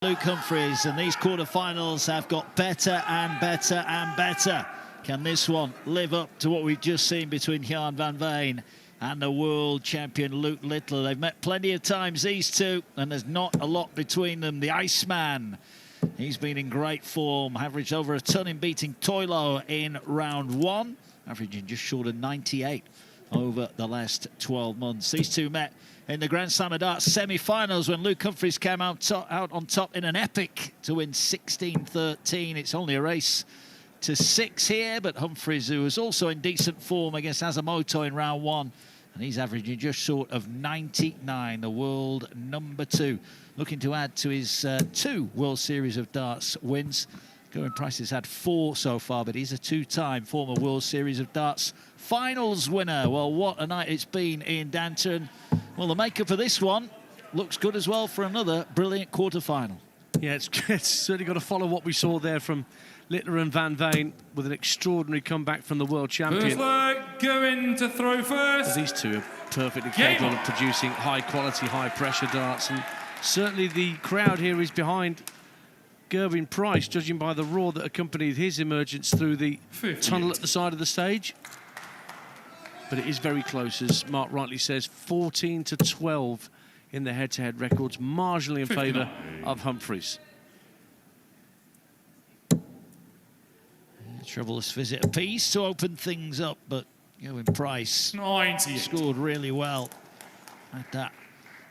Luke Humphries, and these quarterfinals have got better and better and better. Can this one live up to what we've just seen between Jan van Veen and the world champion Luke Littler? They've met plenty of times, these two, and there's not a lot between them. The Iceman, he's been in great form, averaged over a ton in beating Toilo in round one, averaging just short of 98 over the last 12 months. These two met in the Grand Slam of Darts semi-finals when Luke Humphries came out on top in an epic to win 16-13. It's only a race to 6 here, but Humphries, who was also in decent form against Asamoto in round one, and he's averaging just short of 99, the world #2, looking to add to his 2 World Series of Darts wins. Gerwyn Price has had 4 so far, but he's a 2-time former World Series of Darts finals winner. Well, what a night it's been in Danton. Well, the makeup of this one looks good as well for another brilliant quarter-final. Yeah, it's certainly got to follow what we saw there from Littler and Van Veen with an extraordinary comeback from the world champion. First leg, Gerwyn to throw first. These two are perfectly capable of producing high-quality, high-pressure darts, and certainly the crowd here is behind Gerwyn Price, judging by the roar that accompanied his emergence through the tunnel at the side of the stage. But it is very close, as Mark rightly says, 14-12 in the head-to-head records, marginally in favour of Humphries. Troublous visit apiece to open things up, but Gerwyn Price scored really well at that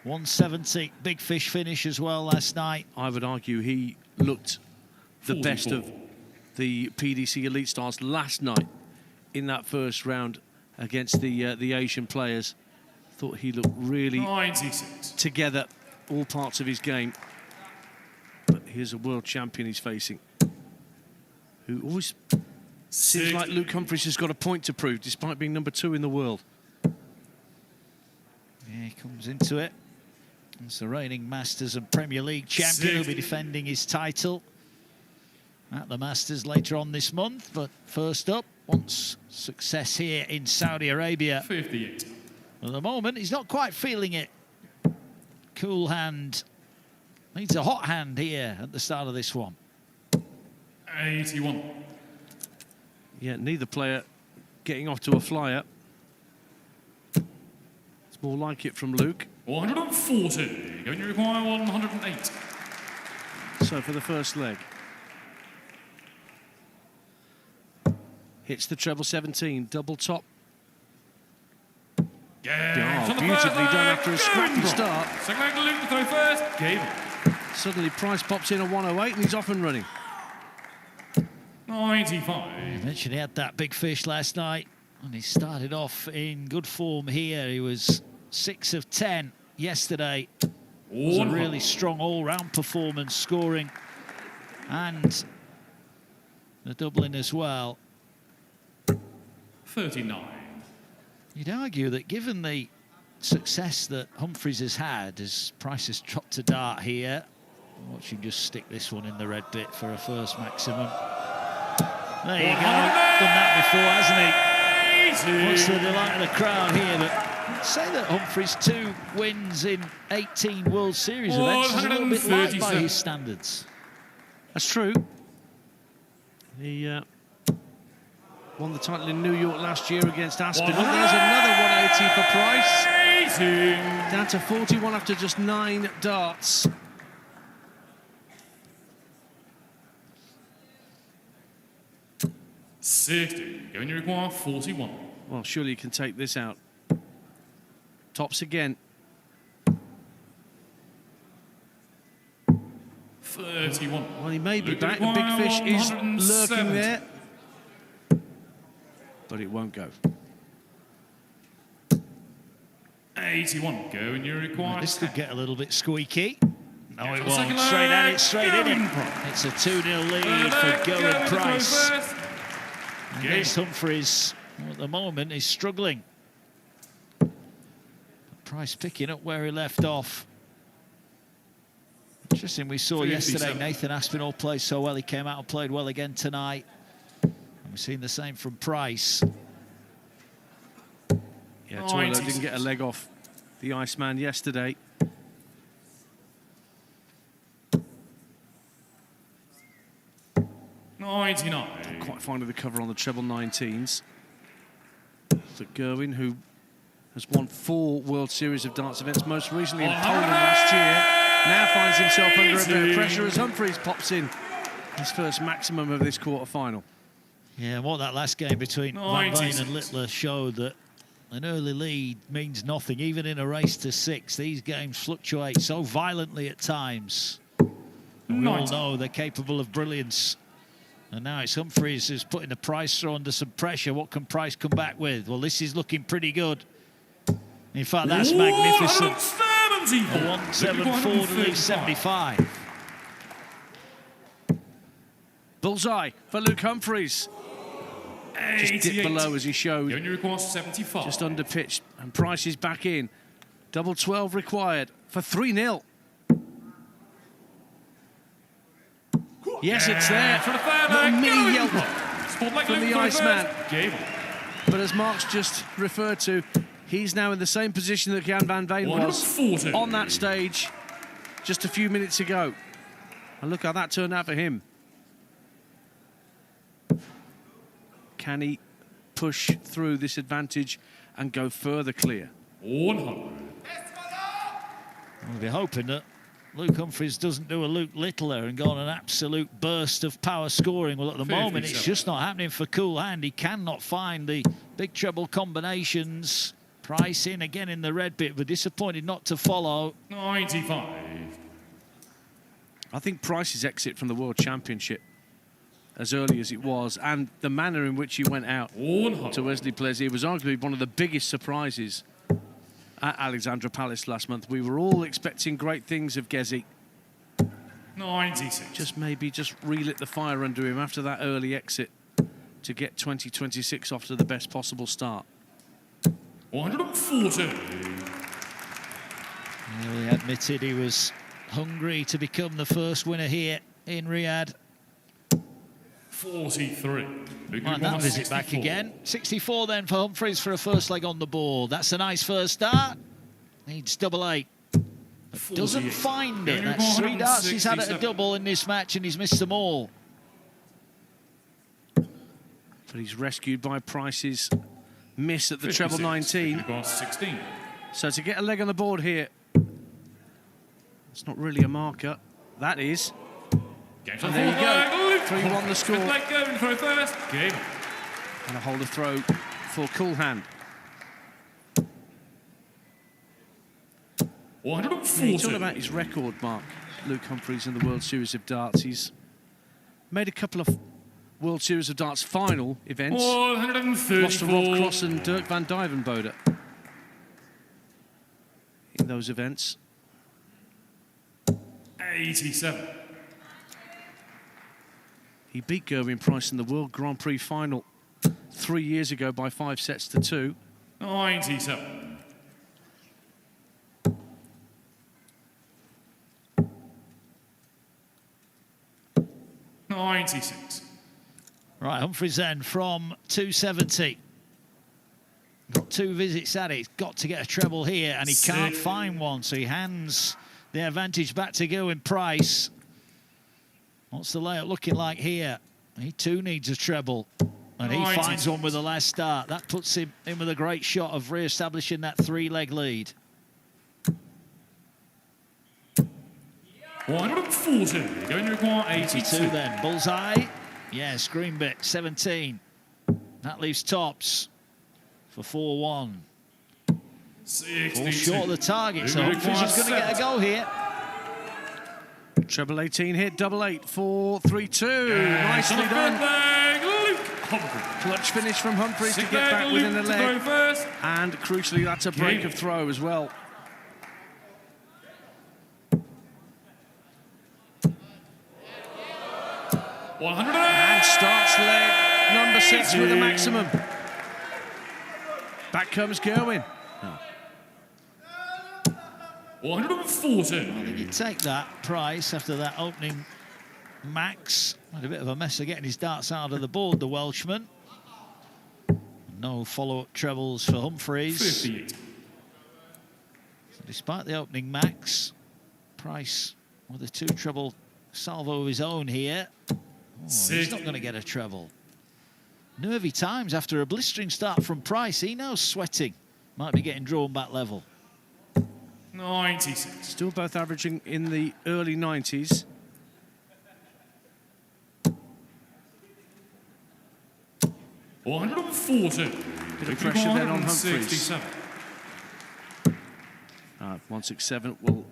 170 big fish finish as well last night. I would argue he looked the best of the PDC Elite Stars last night in that first round against the Asian players. Thought he looked really together, all parts of his game. But here's a world champion he's facing, who always seems like Luke Humphries has got a point to prove, despite being #2 in the world. Yeah, he comes into it. It's the reigning Masters and Premier League champion. He'll be defending his title at the Masters later on this month. But first up, wants success here in Saudi Arabia. 58. At the moment, he's not quite feeling it. Cool hand. Needs a hot hand here at the start of this one. 81. Yeah, neither player getting off to a flyer. It's more like it from Luke. 140. Going to require 108. So for the first leg. Hits the treble 17, double top. Yeah, beautifully done after a scrappy start. Second leg, Luke to throw first. Gable. Suddenly Price pops in a 108 and he's off and running. 95. I mentioned he had that big fish last night, and he started off in good form here. He was 6 of 10 yesterday. It was a really strong all-round performance, scoring and the doubling as well. 39. You'd argue that given the success that Humphries has had, as Price has dropped to dart here, watch him just stick this one in the red bit for a first maximum. There you go, done that before, hasn't he? What's the delight of the crowd here, but I'd say that Humphries' 2 wins in 18 World Series events is a little bit light by his standards. That's true. He won the title in New York last year against Aspinall. There's another 180 for Price. Down to 41 after just 9 darts. Going to require 41. Well, surely you can take this out. Tops again. 31. Well, he may be back. The big fish is lurking there. But it won't go. 81. Going to require. This could get a little bit squeaky. No, it won't. Straight at it, straight in it. It's a 2-0 lead for Gerwyn Price. Against Humphries, at the moment, is struggling. But Price picking up where he left off. Interesting, we saw yesterday Nathan Aspinall play so well. He came out and played well again tonight. And we've seen the same from Price. Yeah, Toilo didn't get a leg off the Iceman yesterday. 99. Quite finding the cover on the treble 19s. So Gerwyn, who has won 4 World Series of Darts events, most recently in Poland last year, now finds himself under a bit of pressure as Humphries pops in his first maximum of this quarter-final. Yeah, what that last game between Van Veen and Littler showed, that an early lead means nothing. Even in a race to 6, these games fluctuate so violently at times. And we all know they're capable of brilliance. And now it's Humphries who's putting the Price through under some pressure. What can Price come back with? Well, this is looking pretty good. In fact, that's magnificent. A 174 to leave 75. Bullseye for Luke Humphries. Just dipped below as he showed. Just under pitch, and Price is back in. Double 12 required for 3-0. Yes, it's there. Little mini yelp from the Iceman. But as Mark's just referred to, he's now in the same position that Jan van Veen was on that stage just a few minutes ago. And look how that turned out for him. Can he push through this advantage and go further clear? 100. We'll be hoping that Luke Humphries doesn't do a Luke Littler and go on an absolute burst of power scoring. Well, at the moment, it's just not happening for Cool Hand. He cannot find the big treble combinations. Price in again in the red bit, but disappointed not to follow. 95. I think Price's exit from the World Championship, as early as it was, and the manner in which he went out to Wesley Plaisir was arguably one of the biggest surprises at Alexandra Palace last month. We were all expecting great things of Gezi. 96. Just relit the fire under him after that early exit to get 2026 off to the best possible start. 140. He admitted he was hungry to become the first winner here in Riyadh. 43. Might that visit back again. 64 then for Humphries for a first leg on the board. That's a nice first start. Needs double 8. But doesn't find it. That's 3 darts he's had at a double in this match, and he's missed them all. But he's rescued by Price's miss at the treble 19. 16. So to get a leg on the board here, it's not really a marker. That is. And there you go. 3-1 the score. And a holder throw for Cool Hand. 140. You talk about his record, Mark, Luke Humphries in the World Series of Darts. He's made a couple of World Series of Darts final events. 134. Lost to Rob Cross and Dirk van Duivenbode in those events. 87. He beat Gerwyn Price in the World Grand Prix final 3 years ago by 5 sets to 2. 97. Right, Humphries then from 270. Got 2 visits at it. He's got to get a treble here, and he can't find one, so he hands the advantage back to Gerwyn Price. What's the layout looking like here? He too needs a treble, and he finds one with the last start. That puts him in with a great shot of re-establishing that 3-leg lead. 140. Going to require 82 then. Bullseye. Yes, green bit, 17. That leaves tops for 4-1. 62. All short of the target, so Humphries is going to get a go here. Treble 18 hit, double 8, 4-3-2. Nicely done. Clutch finish from Humphries to get back within the leg. And crucially, that's a break of throw as well. And starts leg number 6 with a maximum. Back comes Gerwyn. 140. I think he'd take that Price after that opening max. Had a bit of a mess of getting his darts out of the board, the Welshman. No follow-up trebles for Humphries. 58. So despite the opening max, Price with a 2 treble salvo of his own here. He's not going to get a treble. Nervy times after a blistering start from Price. He knows sweating might be getting drawn back level. 96. Still both averaging in the early 90s. $140. Bit of pressure then on Humphries. 167 will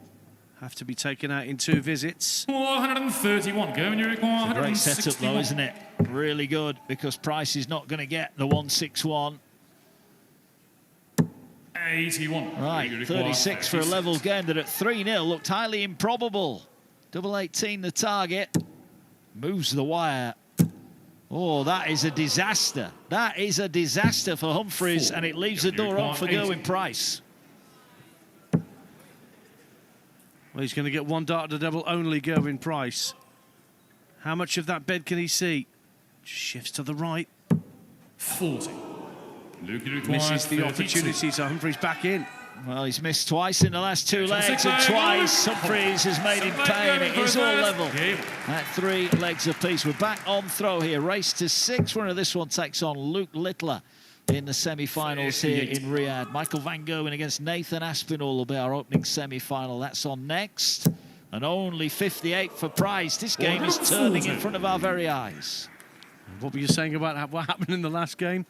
have to be taken out in 2 visits. 431. Go and you require It's a great setup 161. though, isn't it? Really good, because Price is not going to get the 161. 81. Right, 36 for a level game that at 3-0 looked highly improbable. Double 18 the target. Moves the wire. Oh, that is a disaster. That is a disaster for Humphries, and it leaves the door open for Gerwyn Price. Well, he's going to get 1 dart to double only, Gerwyn Price. How much of that bed can he see? Shifts to the right. 40. Misses the opportunity, so Humphries back in. Well, he's missed twice in the last 2 legs, and twice Humphries has made him pay, and it is all level at 3 legs apiece. We're back on throw here. Race to 6. Winner of this one takes on Luke Littler in the semi-finals here in Riyadh. Michael van Gerwen against Nathan Aspinall will be our opening semi-final. That's on next. And only 58 for Price. This game is turning in front of our very eyes. What were you saying about what happened in the last game?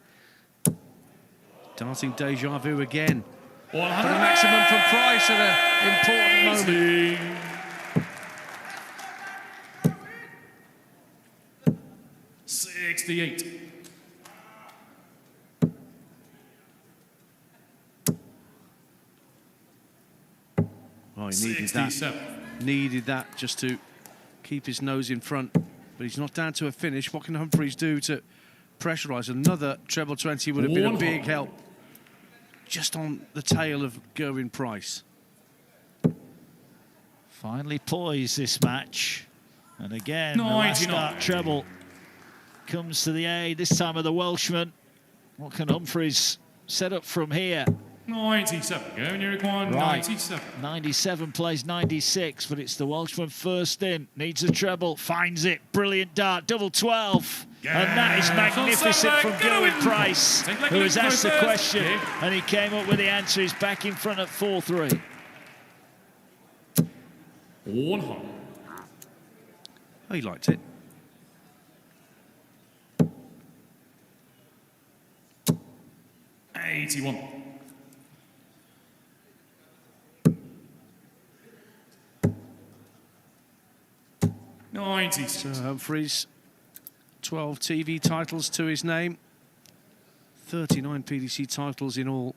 Darting deja vu again. For a maximum for Price at an important moment. 68. Oh, he needed that. Needed that just to keep his nose in front. But he's not down to a finish. What can Humphries do to pressurise? Another treble 20 would have been a big help. Just on the tail of Gerwyn Price. Finally poised this match. And again, the last start treble comes to the aid, this time of the Welshman. What can Humphries set up from here? 97. Go and you require 97. 97 plays 96, but it's the Welshman first in. Needs a treble, finds it. Brilliant dart, double 12. And that is magnificent from Gerwyn Price, who has asked the question, and he came up with the answer. He's back in front at 4-3. 100. Oh, he liked it. $81. So Humphries, 12 TV titles to his name. 39 PDC titles in all.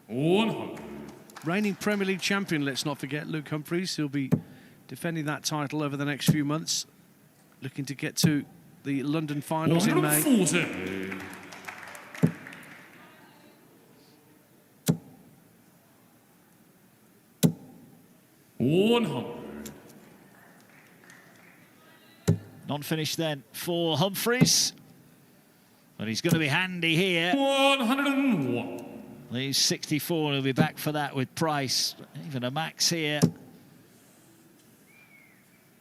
100. Reigning Premier League champion, let's not forget, Luke Humphries. He'll be defending that title over the next few months. Looking to get to the London finals in May. 140. Non-finish then for Humphries. But he's going to be handy here. 101. Leaves 64 and he'll be back for that with Price. Even a max here.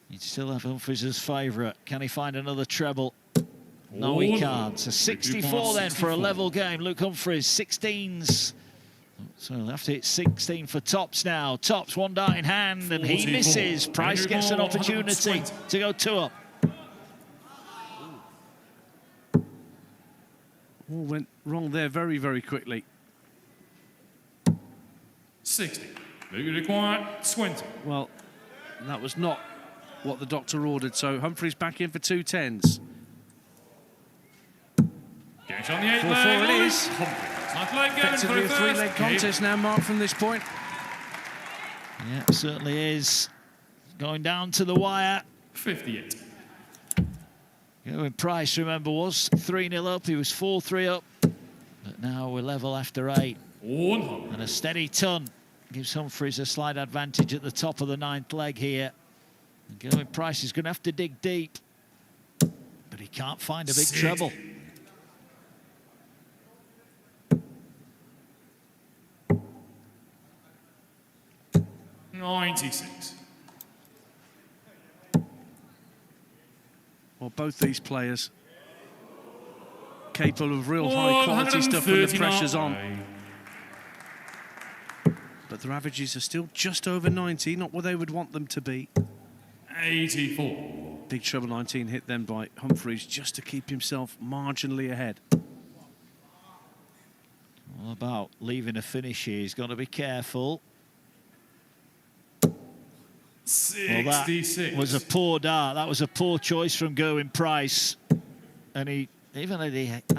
He'd still have Humphries as favourite. Can he find another treble? No, he can't. So 64 then for a level game. Luke Humphries, 16s. So he'll have to hit 16 for Tops now. Tops, 1 dart in hand, and he misses. Price gets an opportunity to go 2 up. All went wrong there very, very quickly. 60. Maybe require 20. Well, that was not what the doctor ordered, so Humphries back in for 2 10s. Game's on the 8th 4-4 leg. it is. Effectively a 3-leg contest now, Mark, from this point. Yeah, it certainly is. Going down to the wire. 58. Gerwyn Price, remember, was 3-0 up. He was 4-3 up. But now we're level after 8. 100. And a steady ton gives Humphries a slight advantage at the top of the 9th leg here. And Gerwyn Price is going to have to dig deep. But he can't find a big treble. 96. Well, both these players capable of real high-quality stuff when the pressure's on. But their averages are still just over 90, not where they would want them to be. 84. Big treble 19 hit then by Humphries just to keep himself marginally ahead. All about leaving a finish here. He's got to be careful. 66. Well, that was a poor dart. That was a poor choice from Gerwyn Price. And he, even had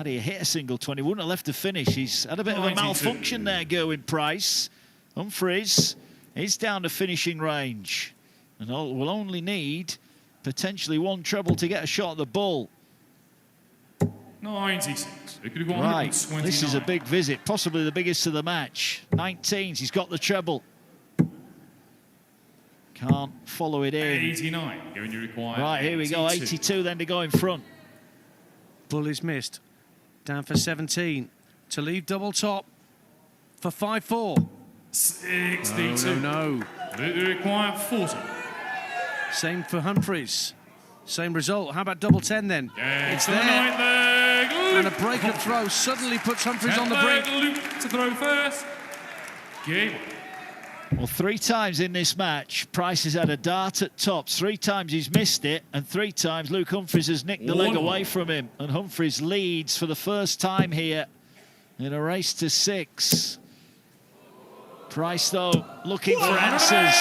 he hit a single 20, wouldn't have left the finish. He's had a bit 92. Of a malfunction there, Gerwyn Price. Humphries is down to finishing range. And will only need potentially one treble to get a shot at the ball. 96. It could have gone right, this is a big visit, possibly the biggest of the match. 19s, he's got the treble. Can't follow it in. 89, going to require. Right, here we go, 82 then to go in front. Bull is missed. Down for 17. To leave double top for 5-4. 62. No. They require 40. Same for Humphries. Same result. How about double 10 then? Yeah, it's there. And a breakup throw suddenly puts Humphries on the brink. Luke to throw first. Game. Well, 3 times in this match, Price has had a dart at tops. 3 times he's missed it, and 3 times Luke Humphries has nicked the leg away from him. And Humphries leads for the first time here in a race to 6. Price, though, looking for answers.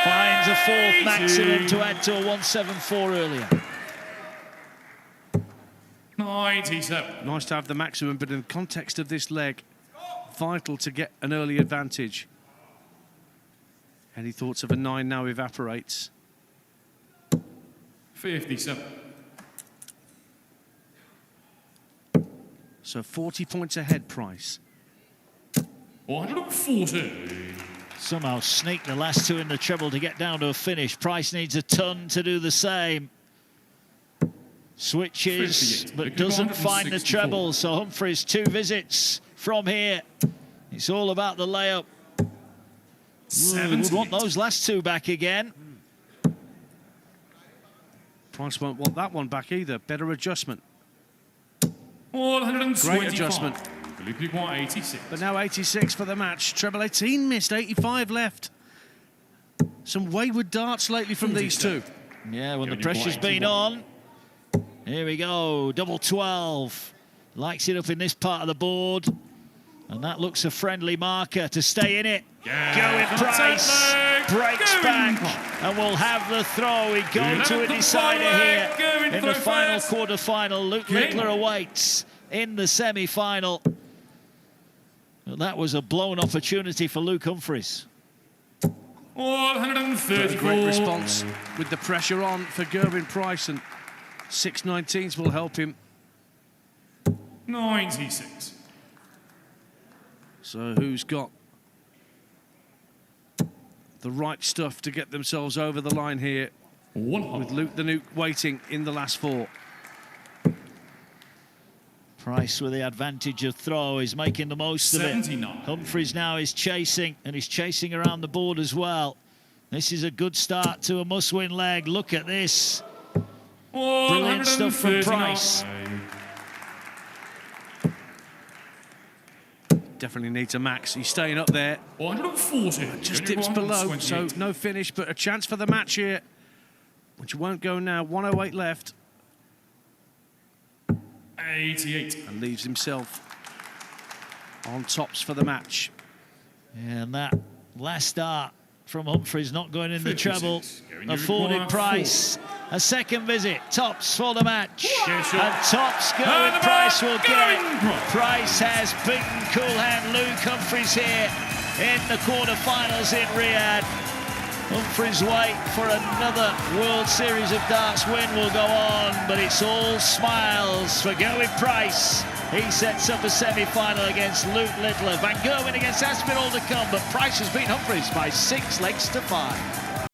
Finds a 4th maximum to add to a 174 earlier. 97. Nice to have the maximum, but in the context of this leg, vital to get an early advantage. Any thoughts of a 9 now evaporates. 57. So 40 points ahead, Price. 140. Somehow sneak the last 2 in the treble to get down to a finish. Price needs a ton to do the same. Switches, but doesn't find the treble. So Humphries 2 visits from here. It's all about the layup. Would want those last 2 back again. Price won't want that one back either. Better adjustment. 125. Great adjustment. 86. But now 86 for the match. Treble 18 missed, 85 left. Some wayward darts lately from these 2. Yeah, when the pressure's been on. Here we go, double 12. Likes it up in this part of the board. And that looks a friendly marker to stay in it. Yeah. Gerwyn Price breaks back and will have the throw. We go to a decider here in the final quarter-final. Luke Littler awaits in the semi-final. But that was a blown opportunity for Luke Humphries. 134. Great response with the pressure on for Gerwyn Price, and 6.19s will help him. 96. So who's got the right stuff to get themselves over the line here? With Luke the Nuke waiting in the last 4. Price with the advantage of throw is making the most of it. Humphries now is chasing, and he's chasing around the board as well. This is a good start to a must-win leg. Look at this. Brilliant stuff from Price. Definitely needs a max. He's staying up there. 140. Just dips below, so no finish, but a chance for the match here, which won't go now. 108 left. 88. And leaves himself on tops for the match. Yeah, and that last start from Humphries not going in the 56. treble afforded Price a second visit. Tops for the match. And tops Gerwyn Price will get. Price has beaten cool hand Luke Humphries here in the quarterfinals in Riyadh. Humphries' wait for another World Series of Darts win will go on, but it's all smiles for Gerwyn Price. He sets up a semi-final against Luke Littler. Van Gerwen against Aspinall to come, but Price has beaten Humphries by 6 legs to 5.